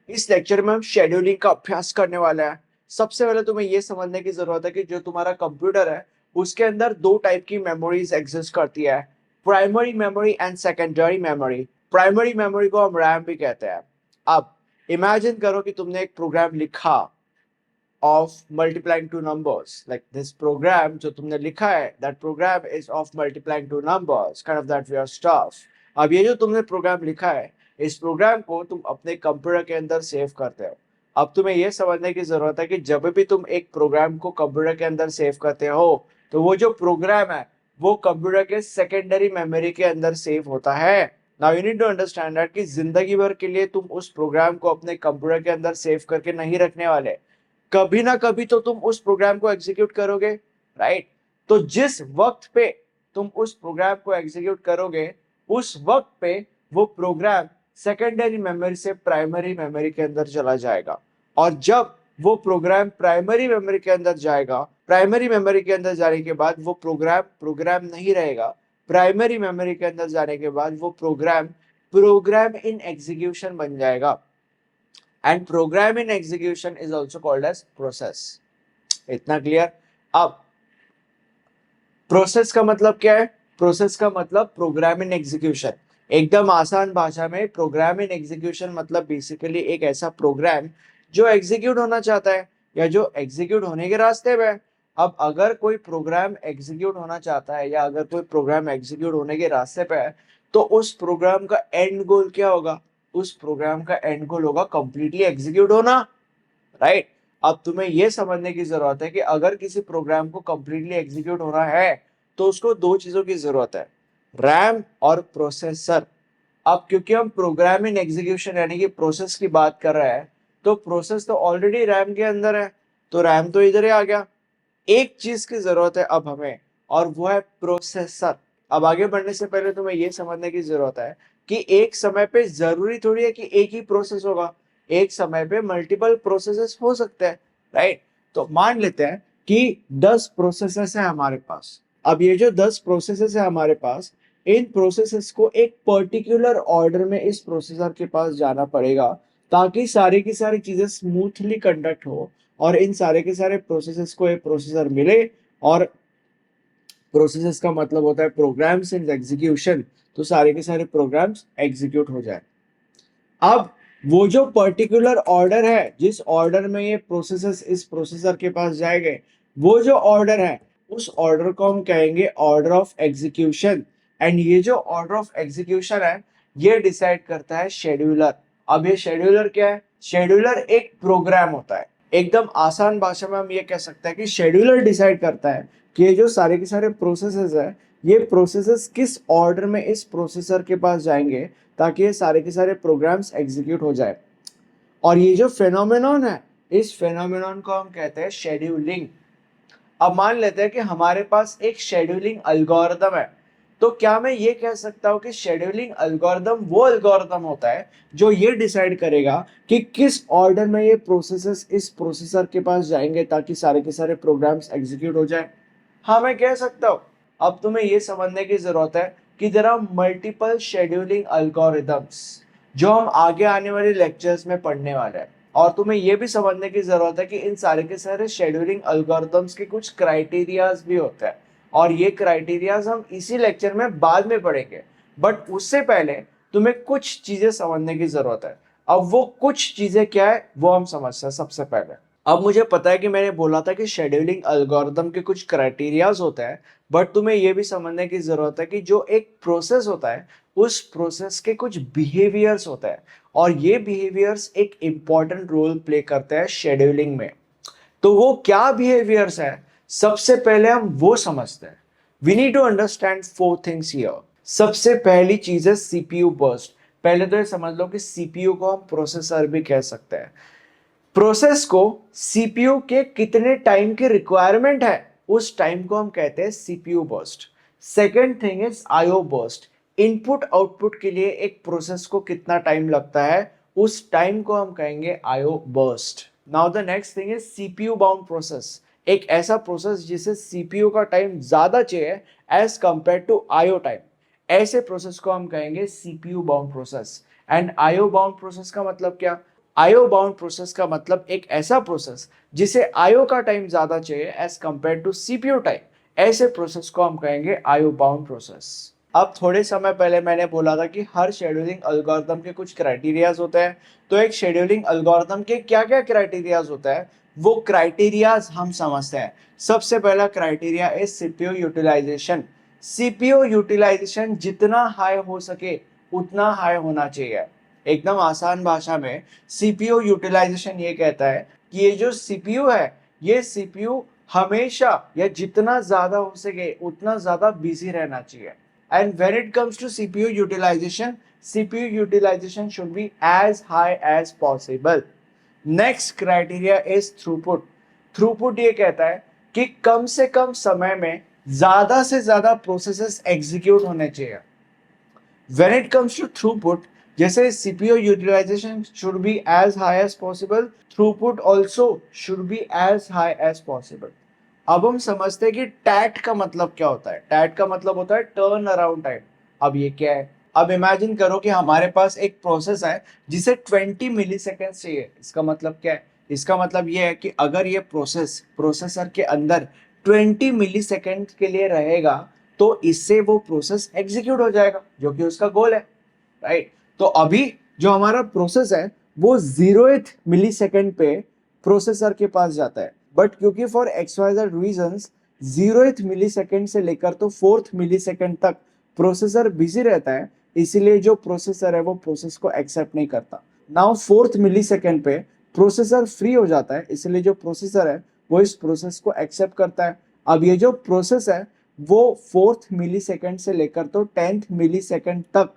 इस लेक्चर में हम शेड्यूलिंग का अभ्यास करने वाले हैं। सबसे पहले तुम्हें यह समझने की जरूरत है कि जो तुम्हारा कंप्यूटर है उसके अंदर दो टाइप की मेमोरीज एग्जिस्ट करती है, primary memory and secondary memory. Primary memory को हम रैम भी कहते हैं। अब इमेजिन करो कि तुमने एक प्रोग्राम लिखा of multiplying two numbers, like this program जो तुमने लिखा है, that program is of multiplying two numbers, kind of that weird stuff। अब ये जो तुमने प्रोग्राम लिखा है, इस प्रोग्राम को तुम अपने कंप्यूटर के अंदर सेव करते हो। अब तुम्हें ये समझने की जरूरत है कि जब भी तुम एक प्रोग्राम को कंप्यूटर के अंदर सेव करते हो तो वो जो प्रोग्राम है वो कंप्यूटर के सेकेंडरी मेमोरी के अंदर सेव होता है। Now you need to understand that कि जिंदगी भर के लिए तुम उस प्रोग्राम को अपने कंप्यूटर के अंदर सेव करके नहीं रखने वाले, कभी ना कभी तो तुम उस प्रोग्राम को एग्जीक्यूट करोगे, राइट। तो जिस वक्त पे तुम उस प्रोग्राम को एग्जीक्यूट करोगे उस वक्त पे वो प्रोग्राम सेकेंडरी मेमोरी से प्राइमरी मेमोरी के अंदर चला जाएगा। और जब वो प्रोग्राम प्राइमरी मेमोरी के अंदर जाएगा, प्राइमरी मेमोरी के अंदर जाने के बाद वो प्रोग्राम प्रोग्राम नहीं रहेगा। प्राइमरी मेमोरी के अंदर जाने के बाद वो प्रोग्राम प्रोग्राम इन एग्जीक्यूशन बन जाएगा। And program in execution is also called as process. इतना क्लियर। अब प्रोसेस का मतलब क्या है? प्रोसेस का मतलब प्रोग्राम इन एग्जीक्यूशन। एकदम आसान भाषा में प्रोग्राम इन एग्जीक्यूशन मतलब बेसिकली एक ऐसा प्रोग्राम जो एग्जीक्यूट होना चाहता है या जो एग्जीक्यूट होने के रास्ते में है। अब अगर कोई प्रोग्राम एग्जीक्यूट होना चाहता है या अगर कोई प्रोग्राम एग्जीक्यूट होने के रास्ते पे है तो उस प्रोग्राम का एंड गोल क्या होगा? उस प्रोग्राम का एंड गोल होगा कंप्लीटली एग्जीक्यूट होना, राइट। अब तुम्हें यह समझने की जरूरत है कि अगर किसी प्रोग्राम को कंप्लीटली एग्जीक्यूट होना है तो उसको दो चीजों की जरूरत है, रैम और प्रोसेसर। अब क्योंकि हम प्रोग्राम इन एग्जीक्यूशन यानी कि प्रोसेस की बात कर रहे हैं तो प्रोसेस तो ऑलरेडी रैम के अंदर है, तो रैम तो इधर ही आ गया। एक चीज की जरूरत है अब हमें, और वो है प्रोसेसर। अब आगे बढ़ने से पहले तुम्हें यह समझने की जरूरत है कि एक समय पे जरूरी थोड़ी है कि एक ही प्रोसेस होगा, एक समय पे मल्टीपल प्रोसेसेस हो सकते हैं, राइट। तो मान लेते हैं कि 10 प्रोसेसेस है हमारे पास। अब ये जो 10 प्रोसेसेस है हमारे पास, इन प्रोसेसेस को एक पर्टिकुलर ऑर्डर में इस प्रोसेसर के पास जाना पड़ेगा ताकि सारी की सारी चीजें स्मूथली कंडक्ट हो और इन सारे के सारे प्रोसेसेस को एक प्रोसेसर मिले। और प्रोसेसेस का मतलब होता है प्रोग्राम्स इन एग्जीक्यूशन, तो सारे के सारे प्रोग्राम्स एग्जीक्यूट हो जाए। अब वो जो पर्टिकुलर ऑर्डर है जिस ऑर्डर में ये प्रोसेसेस इस प्रोसेसर के पास जाएंगे, वो जो ऑर्डर है उस ऑर्डर को हम कहेंगे ऑर्डर ऑफ एग्जीक्यूशन। एंड ये जो ऑर्डर ऑफ एग्जीक्यूशन है ये डिसाइड करता है शेड्यूलर। अब ये शेड्यूलर क्या है? शेड्यूलर एक प्रोग्राम होता है। एकदम आसान भाषा में हम ये कह सकते हैं कि शेड्यूलर डिसाइड करता है कि ये जो सारे के सारे प्रोसेसेस है ये प्रोसेसेस किस ऑर्डर में इस प्रोसेसर के पास जाएंगे ताकि ये सारे के सारे प्रोग्राम्स एग्जीक्यूट हो जाए। और ये जो फेनोमेनॉन है इस फेनोमेनॉन को हम कहते हैं शेड्यूलिंग। अब मान लेते हैं कि हमारे पास एक शेड्यूलिंग एल्गोरिदम है, तो क्या मैं ये कह सकता हूं कि शेड्यूलिंग एल्गोरिदम वो एल्गोरिदम होता है जो ये डिसाइड करेगा कि किस ऑर्डर में ये प्रोसेसेस इस प्रोसेसर के पास जाएंगे ताकि सारे के सारे प्रोग्राम्स एग्जीक्यूट हो जाए? हाँ, मैं कह सकता हूँ। अब तुम्हें ये समझने की जरूरत है कि there are multiple scheduling algorithms जो हम आगे आने वाले लेक्चर्स में पढ़ने वाले हैं। और तुम्हें यह भी समझने की जरूरत है कि इन सारे के सारे शेड्यूलिंग एल्गोरिदम्स के कुछ क्राइटेरियाज भी होते हैं और ये क्राइटेरियाज हम इसी लेक्चर में बाद में पढ़ेंगे। बट उससे पहले तुम्हें कुछ चीजें समझने की जरूरत है। अब वो कुछ चीजें क्या है वो हम समझते हैं सबसे पहले। अब मुझे पता है कि मैंने बोला था कि शेड्यूलिंग एल्गोरिदम के कुछ क्राइटेरियाज होते हैं, बट तुम्हें यह भी समझने की जरूरत है कि जो एक प्रोसेस होता है उस प्रोसेस के कुछ बिहेवियर्स होते हैं और ये बिहेवियर्स एक इंपॉर्टेंट रोल प्ले करते हैं शेड्यूलिंग में। तो वो क्या बिहेवियर्स है सबसे पहले हम वो समझते हैं। We need to understand four things here. सबसे पहली चीज है सीपीयू बर्स्ट। पहले तो ये समझ लो कि सीपीयू को हम प्रोसेसर भी कह सकते हैं। प्रोसेस को सीपीयू के कितने टाइम की रिक्वायरमेंट है उस टाइम को हम कहते हैं CPU burst. Second thing is IO burst. Input output के लिए एक प्रोसेस को कितना टाइम लगता है उस टाइम को हम कहेंगे IO burst. Now the next thing is CPU bound process. एक ऐसा प्रोसेस जिसे सीपीयू का टाइम ज्यादा चाहिए as compare to IO time, ऐसे प्रोसेस को हम कहेंगे CPU bound process. And IO bound process का मतलब क्या? आईओ बाउंड प्रोसेस का मतलब एक ऐसा प्रोसेस जिसे आईओ का टाइम ज्यादा चाहिए as compare to CPU time, ऐसे प्रोसेस को हम कहेंगे आईओ बाउंड प्रोसेस। अब थोड़े समय पहले मैंने बोला था कि हर शेड्यूलिंग एल्गोरिथम के कुछ क्राइटेरियाज होते हैं। तो एक शेड्यूलिंग एल्गोरिथम के क्या क्या क्राइटेरियाज होता है, वो क्राइटेरियाज हम समझते हैं। सबसे पहला criteria is CPU utilization. CPU utilisation जितना हाई हो सके उतना हाई होना चाहिए। एकदम आसान भाषा में सीपीयू यूटिलाइजेशन ये कहता है कि ये जो सीपीयू है, ये सीपीयू हमेशा या जितना ज्यादा हो सके उतना ज्यादा बिजी रहना चाहिए। And when it comes to CPU utilization, CPU utilization should be as high as possible. Next criteria is throughput. Throughput ये कहता है कि कम से कम समय में ज्यादा से ज्यादा प्रोसेसेस एग्जीक्यूट होने चाहिए। When it comes to throughput, जैसे CPU utilization should be as high as possible, throughput also should be as high as possible. अब हम समझते हैं कि टैट का मतलब क्या होता है। टैट का मतलब होता है टर्न अराउंड टाइम। अब ये क्या है? अब इमेजिन करो कि हमारे पास एक प्रोसेस है जिसे 20 मिली सेकेंड चाहिए। इसका मतलब क्या है? इसका मतलब ये है कि अगर ये प्रोसेसर के अंदर 20 मिली सेकेंड के लिए रहेगा तो इससे वो प्रोसेस एग्जीक्यूट हो जाएगा, जो कि उसका गोल है, राइट। तो अभी जो हमारा प्रोसेस है वो 0th मिली सेकेंड पे प्रोसेसर के पास जाता है, बट क्योंकि for XYZ reasons 0th millisecond से लेकर तो 4th मिली सेकेंड तक प्रोसेसर बिजी रहता है, इसीलिए जो प्रोसेसर है वो प्रोसेस को एक्सेप्ट नहीं करता। नाउ 4th मिली सेकेंड पे प्रोसेसर फ्री हो जाता है, इसलिए जो प्रोसेसर है वो इस प्रोसेस को एक्सेप्ट करता है। अब ये जो प्रोसेस है वो 4th मिली सेकेंड से लेकर तो 10th मिली सेकेंड तक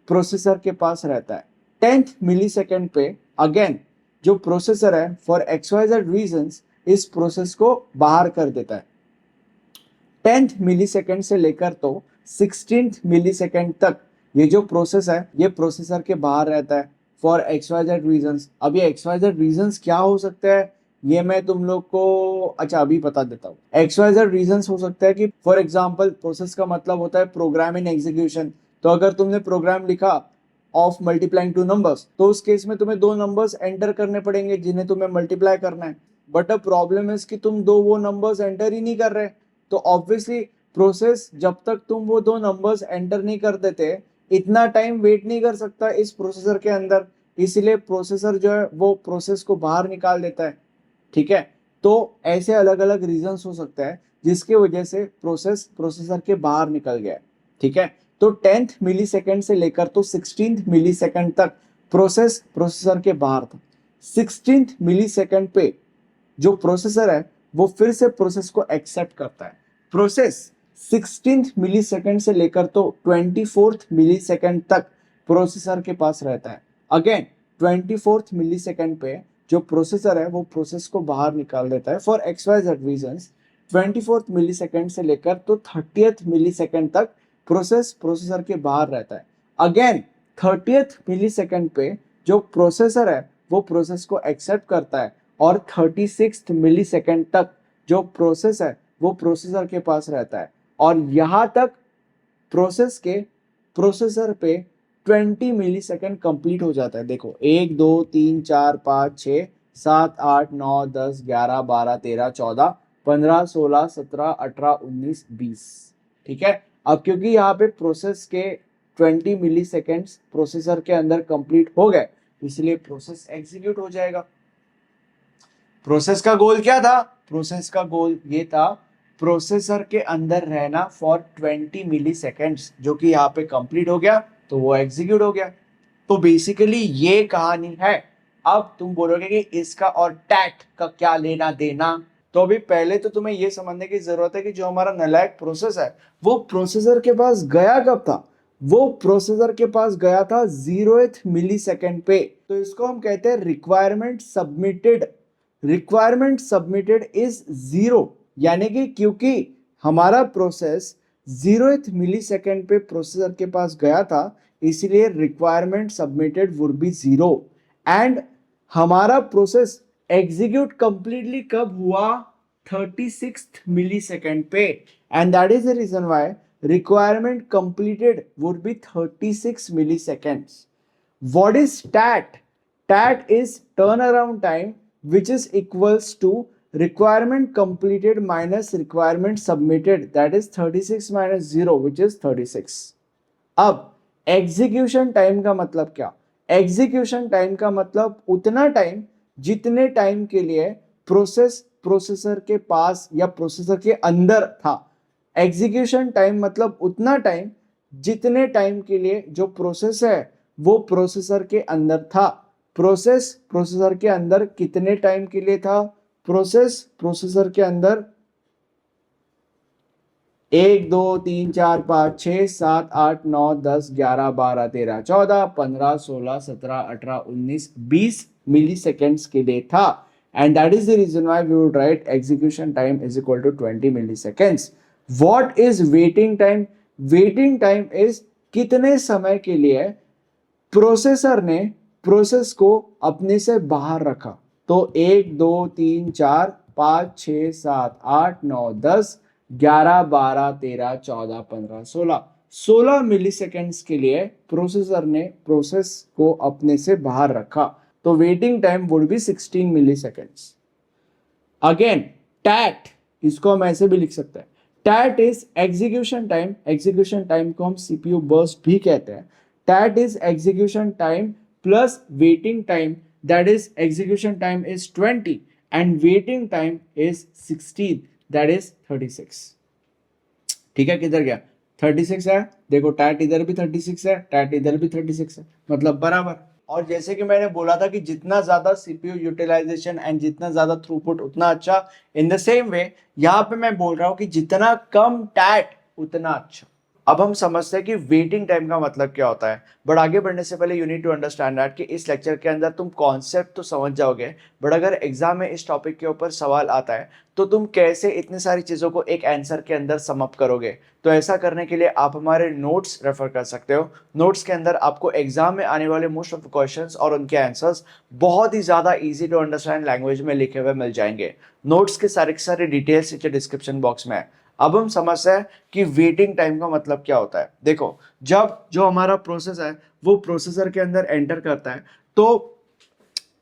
प्रोसेसर के पास रहता है। 10th मिली सेकेंड पे अगेन जो प्रोसेसर है फॉर XYZ रीजंस इस प्रोसेस को बाहर कर देता है। 10th मिली सेकेंड से लेकर तो 16th मिली सेकेंड तक ये जो प्रोसेस है ये प्रोसेसर के बाहर रहता है फॉर XYZ रीजंस। अब ये XYZ रीजंस क्या हो सकते हैं ये मैं तुम लोग को अच्छा अभी बता देता हूँ। XYZ रीजंस हो सकता है कि फॉर एग्जांपल प्रोसेस का मतलब होता है प्रोग्राम इन एग्जीक्यूशन। तो अगर तुमने प्रोग्राम लिखा ऑफ मल्टीप्लाइंग टू नंबर्स, तो उस केस में तुम्हें दो नंबर्स एंटर करने पड़ेंगे जिन्हें तुम्हें मल्टीप्लाई करना है। बट अ प्रॉब्लम इज कि तुम दो वो नंबर्स एंटर ही नहीं कर रहे, तो ऑब्वियसली प्रोसेस जब तक तुम वो दो नंबर्स एंटर नहीं कर देते इतना टाइम वेट नहीं कर सकता इस प्रोसेसर के अंदर, इसलिए प्रोसेसर जो है वो प्रोसेस को बाहर निकाल देता है। ठीक है, तो ऐसे अलग अलग रीजंस हो सकते हैं जिसकी वजह से प्रोसेसर के बाहर निकल गया है। ठीक है, तो 10th मिली सेकेंड से लेकर तो 16th मिली सेकेंड तक प्रोसेसर के बाहर था। 16th मिली सेकेंड पे जो प्रोसेसर है वो फिर से प्रोसेस को एक्सेप्ट करता है। प्रोसेस 16th मिली सेकेंड से लेकर तो 24th मिली सेकेंड तक प्रोसेसर के पास रहता है। अगेन 24th मिली सेकेंड पे जो प्रोसेसर है वो प्रोसेस को बाहर निकाल देता है for XYZ reasons. 24th millisecond से लेकर तो 30th मिली सेकेंड तक प्रोसेसर के बाहर रहता है। अगेन 30th मिली सेकेंड पे जो प्रोसेसर है वो प्रोसेस को एक्सेप्ट करता है और 36th मिली सेकेंड तक जो प्रोसेस है वो प्रोसेसर के पास रहता है। और यहां तक प्रोसेसर पे 20 मिली सेकेंड कंप्लीट हो जाता है। देखो 1 2 3 4 5 6 7 8 9 10 11 12 13 14 15 16 17 18 19 20। ठीक है, अब क्योंकि यहाँ पे प्रोसेस के 20 मिली सेकेंड्स प्रोसेसर के अंदर कंप्लीट हो गए इसलिए प्रोसेस एग्जीक्यूट हो जाएगा। प्रोसेस का गोल क्या था? प्रोसेस का गोल ये था प्रोसेसर के अंदर रहना फॉर 20 मिली सेकेंड्स, जो कि यहाँ पे कंप्लीट हो गया तो वो एग्जीक्यूट हो गया। तो बेसिकली ये कहानी है। अब तुम बोलोगे कि इसका और टैट का क्या लेना देना, तो अभी पहले तो तुम्हें ये समझने की जरूरत है कि जो हमारा नालायक प्रोसेस है वो प्रोसेसर के पास गया कब था। वो प्रोसेसर के पास गया था 0th मिली सेकेंड पे। तो इसको हम कहते हैं requirement submitted. Requirement submitted is 0, यानी कि क्योंकि हमारा प्रोसेस 0th मिली सेकेंड पे प्रोसेसर के पास गया था इसलिए requirement submitted would be 0। And हमारा प्रोसेस एग्जीक्यूट कंप्लीटली कब हुआ? 36th मिली सेकेंड पे। And that is the reason why requirement completed would be 36 milliseconds. What is TAT? tat is turnaround time which is equals to requirement completed minus requirement submitted, that is 36 minus 0 which is 36. अब execution time का मतलब क्या? Execution time का मतलब उतना time जितने time के लिए प्रोसेसर के पास या प्रोसेसर के अंदर था. एग्जीक्यूशन टाइम मतलब उतना टाइम जितने टाइम के लिए जो प्रोसेस है वो प्रोसेसर के अंदर था. प्रोसेसर के अंदर कितने टाइम के लिए था? प्रोसेसर के अंदर 1 2 3 4 5 6 7 8 9 10 11 12 13 14 15 16 17 18 19 20 मिली सेकेंड्स के लिए था. And that is the reason why we would write execution time is equal to 20 milliseconds. What is waiting time? Waiting time is कितने समय के लिए प्रोसेसर ने प्रोसेस को अपने से बाहर रखा. तो 1 2 3 4 5 6 7 8 9 10 11 12 13 14 15 16 मिली सेकेंड्स के लिए प्रोसेसर ने प्रोसेस को अपने से बाहर रखा. तो waiting time would be 16 milliseconds. Again TAT, इसको हम ऐसे भी लिख सकते हैं. TAT is execution time. Execution time को हम सीपीयू बर्स्ट भी कहते हैं. TAT is execution time plus waiting time, that is execution time is 20 and waiting time is 16, that is 36. ठीक है, किधर गया? 36 है, देखो टैट इधर भी 36 है, टैट इधर भी 36 है, मतलब बराबर. और जैसे कि मैंने बोला था कि जितना ज्यादा सीपीयू यूटिलाइजेशन एंड जितना ज्यादा थ्रूपुट उतना अच्छा. इन द सेम वे यहाँ पे मैं बोल रहा हूँ कि जितना कम टैट उतना अच्छा. अब हम समझते हैं कि वेटिंग टाइम का मतलब क्या होता है. बट आगे बढ़ने से पहले you need to understand that कि इस लेक्चर के अंदर तुम कॉन्सेप्ट तो समझ जाओगे, बट अगर एग्जाम में इस टॉपिक के ऊपर सवाल आता है तो तुम कैसे इतनी सारी चीज़ों को एक आंसर के अंदर सम अप करोगे. तो ऐसा करने के लिए आप हमारे नोट्स रेफर कर सकते हो. नोट्स के अंदर आपको एग्जाम में आने वाले मोस्ट ऑफ द क्वेश्चंस और उनके आंसर्स बहुत ही ज़्यादा इजी टू अंडरस्टैंड लैंग्वेज में लिखे हुए मिल जाएंगे. नोट्स के सारे डिटेल्स नीचे डिस्क्रिप्शन बॉक्स में है. अब हम समझते हैं कि वेटिंग टाइम का मतलब क्या होता है. देखो, जब जो हमारा प्रोसेस है वो प्रोसेसर के अंदर एंटर करता है तो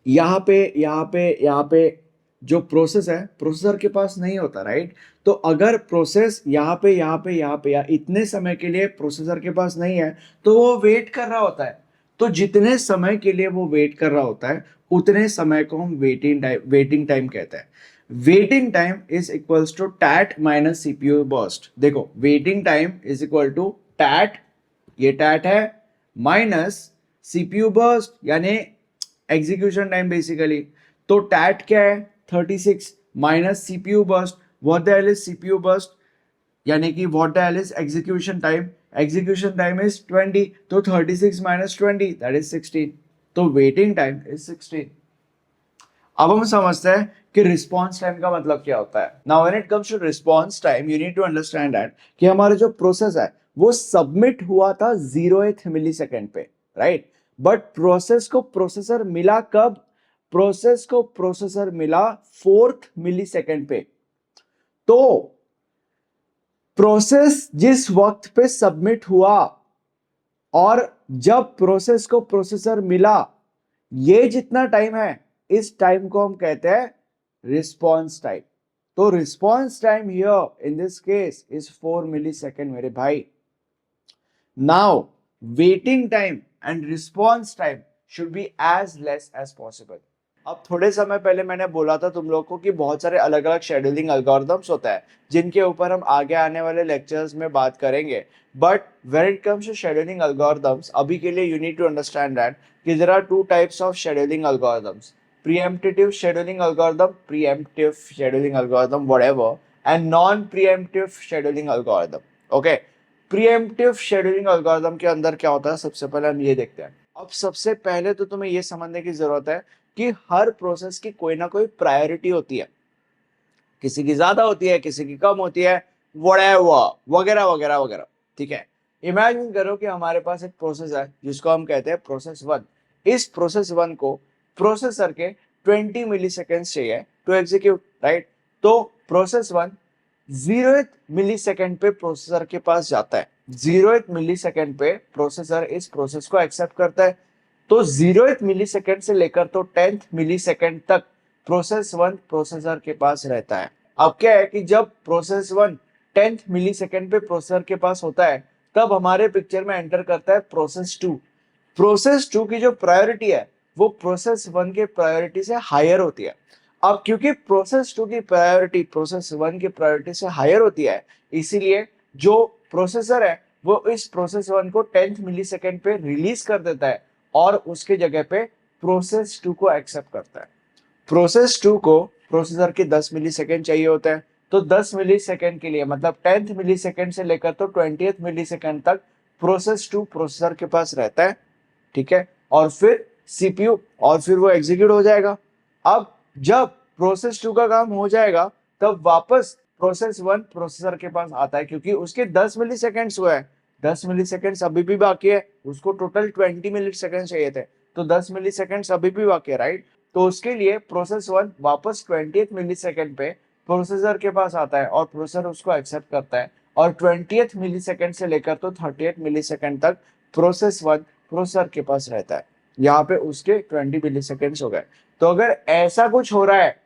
यहाँ पे जो प्रोसेस है प्रोसेसर के पास नहीं होता, राइट. तो अगर प्रोसेस यहाँ पे या इतने समय के लिए प्रोसेसर के पास नहीं है तो वो वेट कर रहा होता है. तो जितने समय के लिए वो वेट कर रहा होता है उतने समय को हम वेटिंग टाइम कहते हैं. Waiting time is equals to TAT minus CPU burst. देखो, waiting time is equal to TAT, ये टैट है, माइनस सीपीयू बर्स्ट यानी एग्जीक्यूशन टाइम बेसिकली. तो टैट क्या है? 36 minus CPU burst. What the hell is CPU burst? यानी कि what the hell is execution time? Execution time is 20, तो 36 minus 20 that is 16. तो वेटिंग टाइम इज 16. अब हम समझते हैं कि रिस्पॉन्स टाइम का मतलब क्या होता है. Now when it comes to response time you need to understand that कि हमारा जो प्रोसेस है वो सबमिट हुआ था 0th मिली सेकेंड पे, राइट. बट प्रोसेस को प्रोसेसर मिला कब? प्रोसेस को प्रोसेसर मिला 4th मिली सेकेंड पे. तो प्रोसेस जिस वक्त पे सबमिट हुआ और जब प्रोसेस को प्रोसेसर मिला, ये जितना टाइम है इस टाइम को हम कहते हैं रिस्पॉन्स टाइम. तो response time here in this case is 4 millisecond मेरे भाई. Now waiting time and response time should be as less as possible. अब थोड़े समय पहले मैंने बोला था तुम लोग को कि बहुत सारे अलग अलग शेड्यूलिंग एल्गोरिथम्स होता है जिनके ऊपर हम आगे आने वाले लेक्चर्स में बात करेंगे. But when it comes to scheduling algorithms, अभी के लिए you need to understand that कि there are 2 types of scheduling algorithms. preemptive scheduling algorithm whatever, and non preemptive scheduling algorithm. Okay, preemptive scheduling algorithm के अंदर क्या होता है सबसे पहले हम ये देखते हैं. अब सबसे पहले तो तुम्हें ये समझने की जरूरत है कि हर प्रोसेस की कोई ना कोई प्रायोरिटी होती है. किसी की ज्यादा होती है, किसी की कम होती है, वगैरह वगैरह वगैरह. ठीक है, इमेजिन करो कि हमारे पास एक प्रोसेस है जिसको हम कहते हैं प्रोसेस 1. इस प्रोसेस 1 को प्रोसेसर के 20 मिली सेकेंड्स चाहिए टू एग्जीक्यूट, राइट. तो प्रोसेस 1 0th मिली सेकेंड पे प्रोसेसर के पास जाता है. 0th मिली सेकेंड पे प्रोसेसर इस प्रोसेस को एक्सेप्ट करता है. तो 0th मिलीसेकंड से लेकर तो 10th मिलीसेकंड तक प्रोसेस 1 प्रोसेसर के पास रहता है। अब क्या है कि जब प्रोसेस 1 10th मिलीसेकंड पे प्रोसेसर के पास होता है, तब हमारे पिक्चर में एंटर करता है प्रोसेस 2। प्रोसेस 2 की जो प्रायोरिटी है वो प्रोसेस 1 के प्रायोरिटी से हायर होती है। अब क्योंकि प्रोसेस 2 की प्रायोरिटी प्रोसेस 1 की प्रायोरिटी से हायर होती है, इसीलिए जो प्रोसेसर है वो इस प्रोसेस 1 को 10th मिलीसेकंड पे रिलीज कर देता है और उसके जगह पे प्रोसेस 2 को एक्सेप्ट करता है। प्रोसेस 2 को प्रोसेसर के 10 मिलीसेकंड चाहिए होता है, तो 10 मिलीसेकंड के लिए मतलब 10th मिलीसेकंड से लेकर तो 20th मिलीसेकंड तक प्रोसेस 2 प्रोसेसर के पास रहता है, ठीक है। और फिर सीपीयू, और फिर वो एग्जीक्यूट हो जाएगा। अब जब प्रोसेस 2 का काम हो जाएगा, तब वापस प्रोसेस 1 प्रोसेसर के पास आता है, क्योंकि उसके 10 मिलीसेकंड्स हुआ है, 10 मिलीसेकंड्स अभी भी बाकी है, उसको टोटल 20 मिलीसेकंड चाहिए थे, तो 10 मिलीसेकंड्स अभी भी बाकी है, राइट। तो उसके लिए प्रोसेस 1 वापस 20th मिलीसेकंड पे प्रोसेसर के पास आता है और प्रोसेसर उसको एक्सेप्ट करता है, और 20th मिलीसेकंड से लेकर तो 30th मिलीसेकंड तक प्रोसेस 1 प्रोसेसर के पास रहता है। यहाँ पे उसके 20 मिलीसेकंड्स हो गए। तो अगर ऐसा कुछ हो रहा है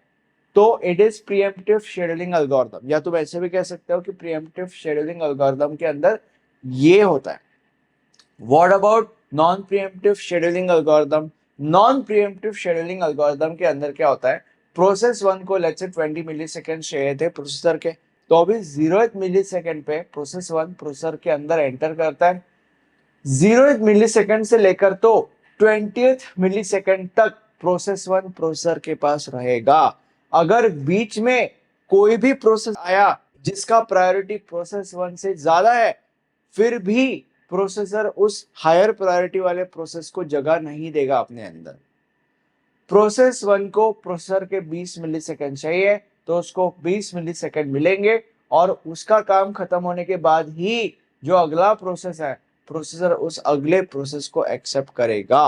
तो it is pre-emptive scheduling algorithm, या तुम ऐसे भी कह सकते हो कि प्रीएम्प्टिव शेड्यूलिंग एल्गोरिथम के अंदर ये होता है। What about non pre-emptive scheduling algorithm? Non pre-emptive scheduling algorithm के अंदर क्या होता है, प्रोसेस 1 को लेट्स से 20 मिलीसेकंड चाहिए थे प्रोसेसर के, तो अभी 0th मिलीसेकंड पे प्रोसेस 1 प्रोसेसर के अंदर एंटर करता है। 0th मिलीसेकंड से लेकर तो 20th मिलीसेकंड तक प्रोसेस 1 प्रोसेसर के पास रहेगा। अगर बीच में कोई भी प्रोसेस आया जिसका प्रायोरिटी प्रोसेस 1 से ज्यादा है, फिर भी प्रोसेसर उस हायर प्रायोरिटी वाले प्रोसेस को जगह नहीं देगा अपने अंदर। प्रोसेस 1 को प्रोसेसर के 20 मिलीसेकंड चाहिए, तो उसको 20 मिलीसेकंड मिलेंगे, और उसका काम खत्म होने के बाद ही जो अगला प्रोसेस है, प्रोसेसर उस अगले प्रोसेस को एक्सेप्ट करेगा।